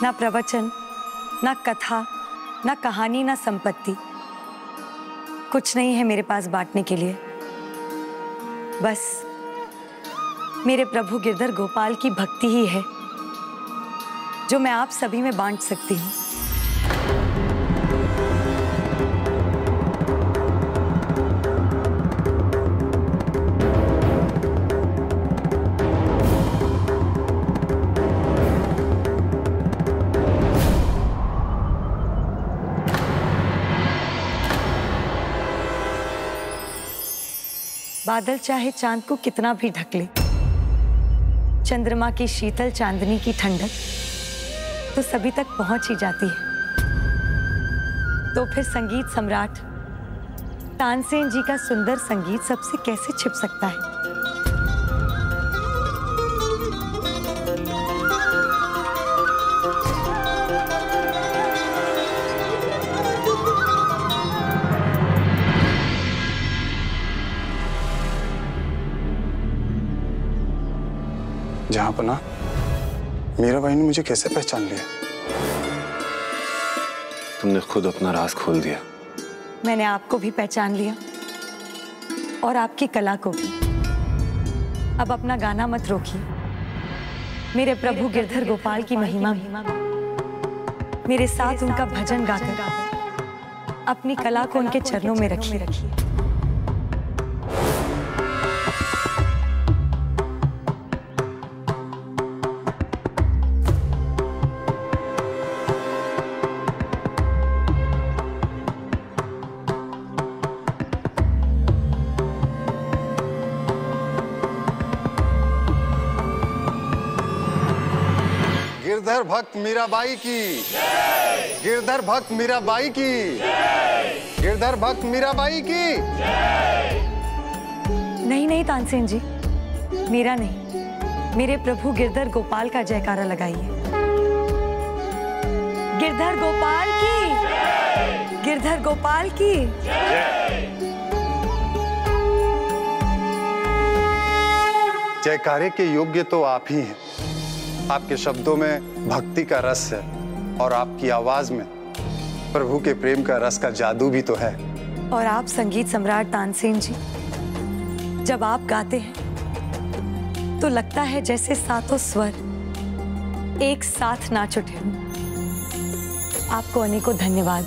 ना प्रवचन, ना कथा, ना कहानी, ना संपत्ति, कुछ नहीं है मेरे पास बांटने के लिए। बस मेरे प्रभु गिरधर गोपाल की भक्ति ही है जो मैं आप सभी में बांट सकती हूँ। बादल चाहे चांद को कितना भी ढक ले, चंद्रमा की शीतल चांदनी की ठंडक तो सभी तक पहुंच ही जाती है। तो फिर संगीत सम्राट तानसेन जी का सुंदर संगीत सबसे कैसे छिप सकता है? जहांपना, मीराबाई ने मुझे कैसे पहचान लिया? तुमने खुद अपना राज खोल दिया। मैंने आपको भी पहचान लिया और आपकी कला को भी। अब अपना गाना मत रोकिए। मेरे प्रभु गिरधर गोपाल की महिमा मेरे साथ उनका भजन गाकर अपनी कला को उनके चरणों में रखिए। गिरधर भक्त मीराबाई की, गिरधर भक्त मीराबाई की, गिरधर भक्त मीराबाई की। नहीं नहीं तानसेन जी, मेरा नहीं, मेरे प्रभु गिरधर गोपाल का जयकारा लगाइए। गिरधर गोपाल की, गिरधर गोपाल की। जयकारे के योग्य तो आप ही हैं। आपके शब्दों में भक्ति का रस है और आपकी आवाज में प्रभु के प्रेम का रस का जादू भी तो है। और आप संगीत सम्राट तानसेन जी, जब आप गाते हैं तो लगता है जैसे सातों स्वर एक साथ नाच उठे। आपको अनेकों धन्यवाद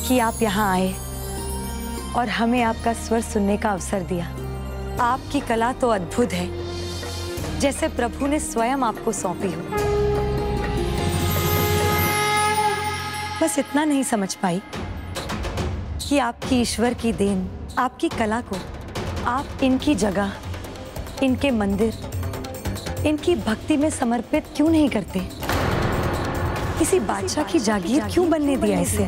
कि आप यहाँ आए और हमें आपका स्वर सुनने का अवसर दिया। आपकी कला तो अद्भुत है, जैसे प्रभु ने स्वयं आपको सौंपी हो। बस इतना नहीं समझ पाई कि आपकी ईश्वर की देन, आपकी कला को आप इनकी जगह, इनके मंदिर, इनकी भक्ति में समर्पित क्यों नहीं करते? किसी बादशाह की जागीर क्यों बनने दिया इसे?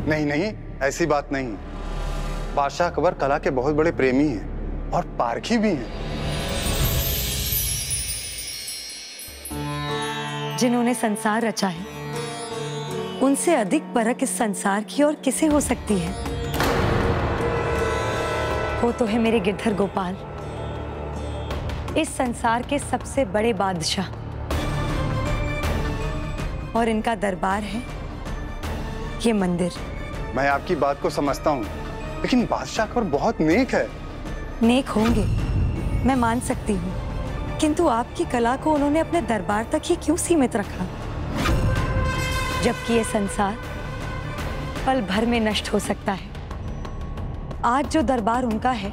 नहीं नहीं, ऐसी बात नहीं। बादशाह अकबर कला के बहुत बड़े प्रेमी हैं और पारखी भी हैं। जिन्होंने संसार रचा है, उनसे अधिक परख इस संसार की और किसे हो सकती है? वो तो है मेरे गिरधर गोपाल, इस संसार के सबसे बड़े बादशाह। और इनका दरबार है ये मंदिर। मैं आपकी बात को समझता हूँ, लेकिन बादशाह अकबर बहुत नेक है। नेक होंगे, मैं मान सकती हूँ, किंतु आपकी कला को उन्होंने अपने दरबार तक ही क्यों सीमित रखा? जबकि ये संसार पल भर में नष्ट हो सकता है। आज जो दरबार उनका है,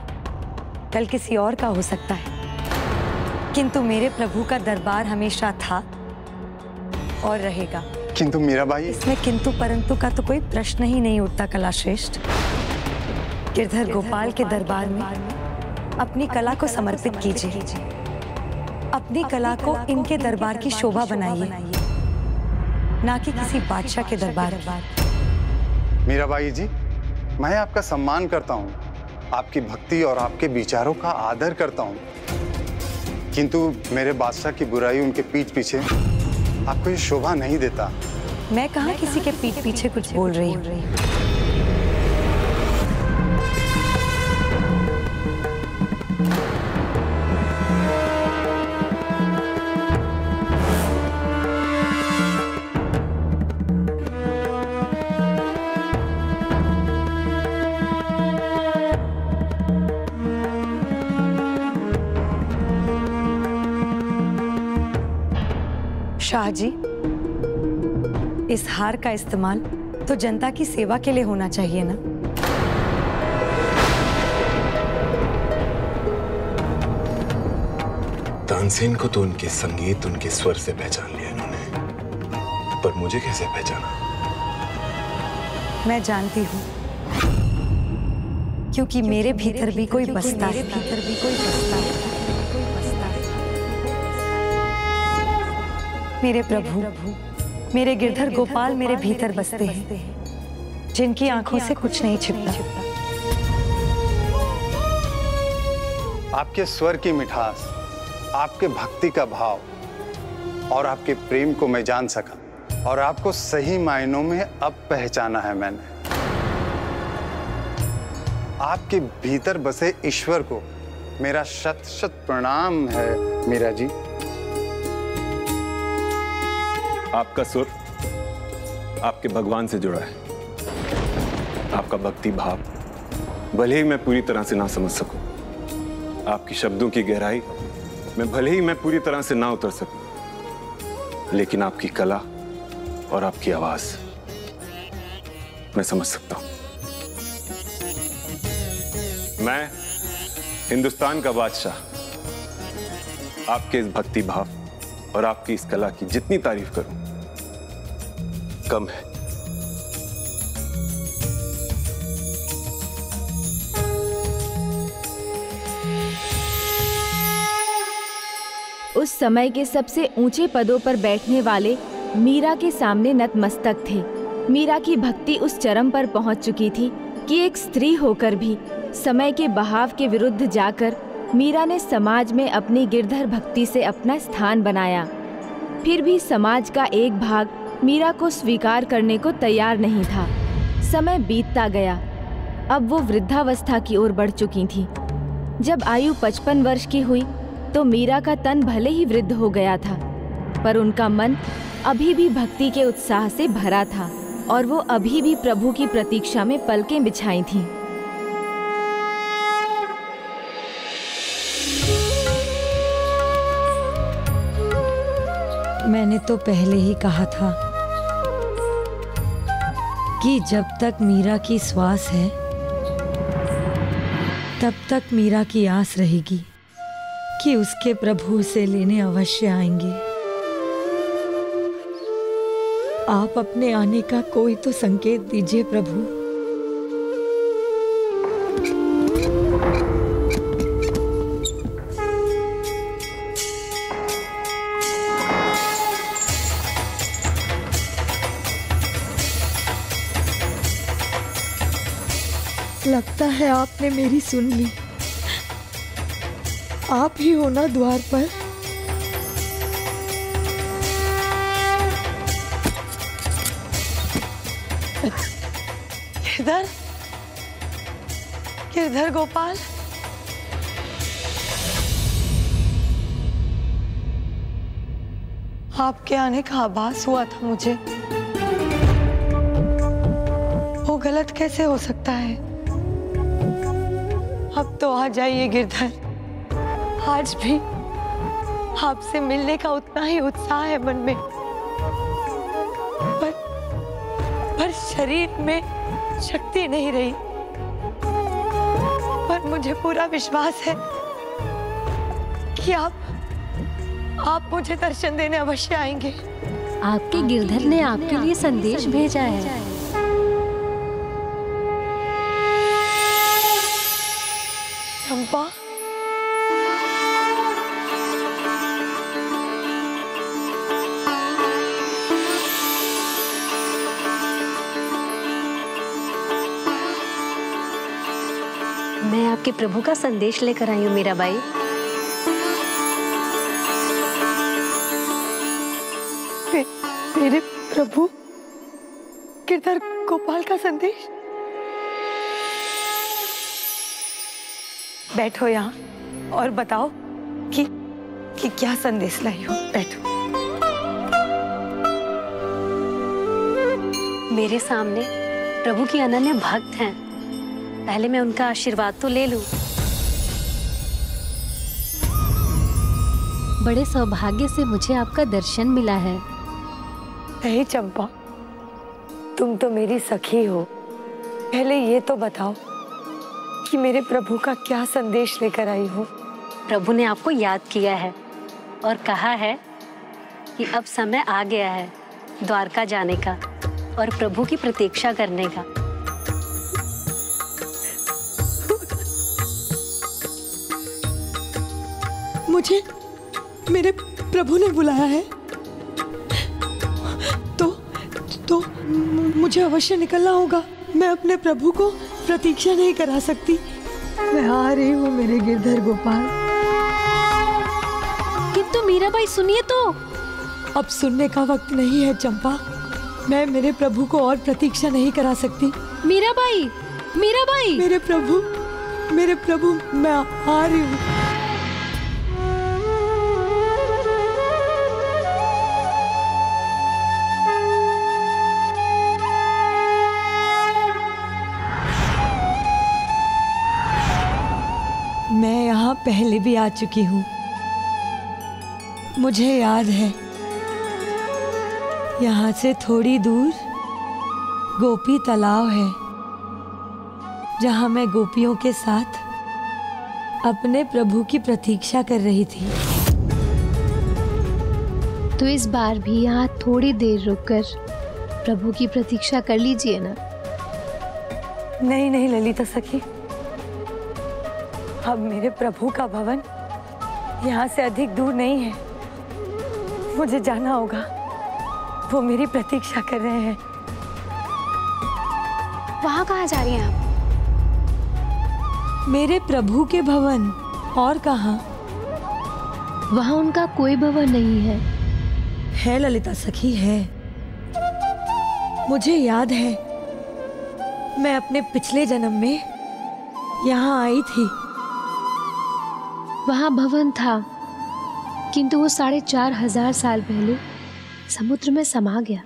कल किसी और का हो सकता है, किंतु मेरे प्रभु का दरबार हमेशा था और रहेगा। किंतु मीराबाई, इसमें किंतु परंतु का तो कोई प्रश्न ही नहीं उठता कलाश्रेष्ठ। गिरधर गोपाल के दरबार में अपनी कला को समर्पित कीजिए, अपनी कला को इनके दरबार की शोभा बनाइए, ना कि किसी बादशाह के दरबार। मीराबाई जी, मैं आपका सम्मान करता हूँ, आपकी भक्ति और आपके विचारों का आदर करता हूँ, किंतु मेरे बादशाह की बुराई उनके पीठ पीछे आपको ये शोभा नहीं देता। मैं कहाँ किसी के पीठ पीछे कुछ बोल रही हूँ। शाह जी, इस हार का इस्तेमाल तो जनता की सेवा के लिए होना चाहिए ना। तानसेन को तो उनके संगीत, उनके स्वर से पहचान लिया इन्होंने, पर मुझे कैसे पहचाना? मैं जानती हूँ, क्योंकि मेरे भीतर भी कोई बसता है। मेरे प्रभु, मेरे गिरधर गोपाल मेरे भीतर बसते हैं, जिनकी आंखों से कुछ नहीं छिपता। आपके स्वर की मिठास, आपके भक्ति का भाव और आपके प्रेम को मैं जान सका, और आपको सही मायनों में अब पहचाना है मैंने। आपके भीतर बसे ईश्वर को मेरा शत शत प्रणाम है मीरा जी। आपका सुर आपके भगवान से जुड़ा है। आपका भक्ति भाव भले ही मैं पूरी तरह से ना समझ सकूं, आपकी शब्दों की गहराई में भले ही मैं पूरी तरह से ना उतर सकूं, लेकिन आपकी कला और आपकी आवाज मैं समझ सकता हूं। मैं हिंदुस्तान का बादशाह आपके इस भक्ति भाव और आपकी इस कला की जितनी तारीफ करूं कम है। उस समय के सबसे ऊंचे पदों पर बैठने वाले मीरा के सामने नतमस्तक थे। मीरा की भक्ति उस चरम पर पहुंच चुकी थी कि एक स्त्री होकर भी समय के बहाव के विरुद्ध जाकर मीरा ने समाज में अपनी गिरधर भक्ति से अपना स्थान बनाया। फिर भी समाज का एक भाग मीरा को स्वीकार करने को तैयार नहीं था। समय बीतता गया। अब वो वृद्धावस्था की ओर बढ़ चुकी थी। जब आयु 55 वर्ष की हुई तो मीरा का तन भले ही वृद्ध हो गया था, पर उनका मन अभी भी भक्ति के उत्साह से भरा था और वो अभी भी प्रभु की प्रतीक्षा में पलकें बिछाई थीं। मैंने तो पहले ही कहा था कि जब तक मीरा की श्वास है तब तक मीरा की आस रहेगी कि उसके प्रभु उसे लेने अवश्य आएंगे। आप अपने आने का कोई तो संकेत दीजिए प्रभु। लगता है आपने मेरी सुन ली। आप ही हो ना द्वार पर? गिरधर, गिरधर गोपाल, आपके आने का आभास हुआ था मुझे। वो गलत कैसे हो सकता है? अब तो आ जाइए गिरधर। आज भी आपसे मिलने का उतना ही उत्साह है मन में, पर शरीर में शक्ति नहीं रही। पर मुझे पूरा विश्वास है कि आप मुझे दर्शन देने अवश्य आएंगे। आपके गिरधर ने आपके लिए संदेश भेजा है। चंपा, मैं आपके प्रभु का संदेश लेकर आई हूँ मीराबाई। मेरे प्रभु गिरधर गोपाल का संदेश? बैठो यहाँ और बताओ कि क्या संदेश लाई हो। बैठो। मेरे सामने प्रभु की अनन्य भक्त हैं। पहले मैं उनका आशीर्वाद तो ले लूं। बड़े सौभाग्य से मुझे आपका दर्शन मिला है। नहीं चंपा, तुम तो मेरी सखी हो। पहले ये तो बताओ कि मेरे प्रभु का क्या संदेश लेकर आई हो। प्रभु ने आपको याद किया है और कहा है कि अब समय आ गया है द्वारका जाने का और प्रभु की प्रतीक्षा करने का। मुझे मेरे प्रभु ने बुलाया है तो मुझे अवश्य निकलना होगा। मैं अपने प्रभु को प्रतीक्षा नहीं करा सकती। मैं आ रही हूँ मेरे गिरधर गोपाल। किंतु मीराबाई सुनिए तो। अब सुनने का वक्त नहीं है चंपा। मैं मेरे प्रभु को और प्रतीक्षा नहीं करा सकती। मीराबाई, मीराबाई, मेरे प्रभु, मैं आ रही हूँ। मैं यहाँ पहले भी आ चुकी हूँ। मुझे याद है, यहाँ से थोड़ी दूर गोपी तालाब है, जहाँ मैं गोपियों के साथ अपने प्रभु की प्रतीक्षा कर रही थी। तो इस बार भी यहाँ थोड़ी देर रुककर प्रभु की प्रतीक्षा कर लीजिए ना। नहीं ललिता सखी, अब मेरे प्रभु का भवन यहाँ से अधिक दूर नहीं है। मुझे जाना होगा। वो मेरी प्रतीक्षा कर रहे हैं। वहाँ कहाँ जा रही हैं आप? मेरे प्रभु के भवन। और कहाँ? वहाँ उनका कोई भवन नहीं है। है ललिता सखी, है। मुझे याद है, मैं अपने पिछले जन्म में यहाँ आई थी। वहाँ भवन था, किंतु वो 4,500 साल पहले समुद्र में समा गया।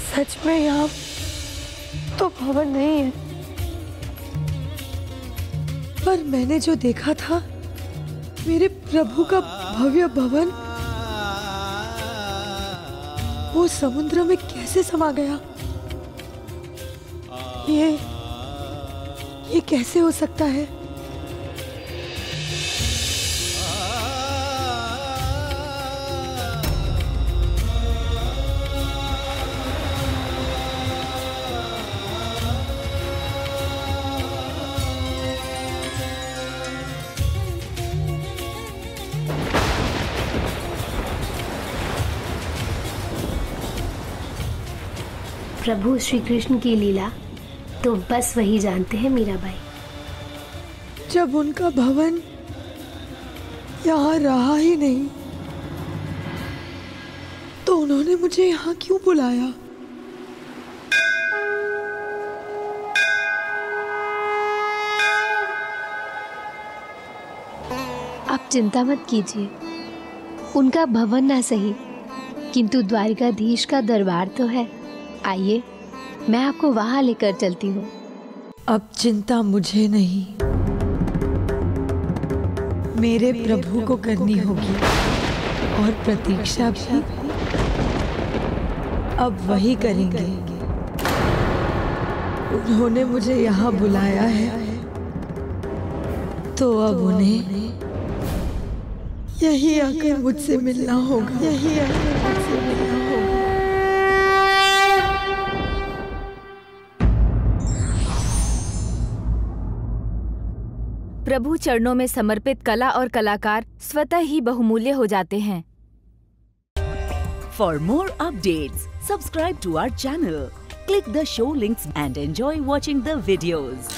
सच में यहाँ तो भवन नहीं है, पर मैंने जो देखा था मेरे प्रभु का भव्य भवन, वो समुद्र में कैसे समा गया? ये कैसे हो सकता है? प्रभु श्री कृष्ण की लीला तो बस वही जानते हैं मीराबाई। जब उनका भवन यहाँ रहा ही नहीं, तो उन्होंने मुझे यहाँ क्यों बुलाया? आप चिंता मत कीजिए, उनका भवन ना सही, किंतु द्वारिकाधीश का दरबार तो है। आइए, मैं आपको वहां लेकर चलती हूँ। अब चिंता मुझे नहीं, मेरे प्रभु को करनी होगी, और प्रतीक्षा भी अब वही करेंगे। उन्होंने मुझे यहाँ बुलाया है, तो अब उन्हें यही आकर मुझसे मिलना होगा। प्रभु चरणों में समर्पित कला और कलाकार स्वतः ही बहुमूल्य हो जाते हैं। For more updates, subscribe to our channel, click the show links and enjoy watching the videos.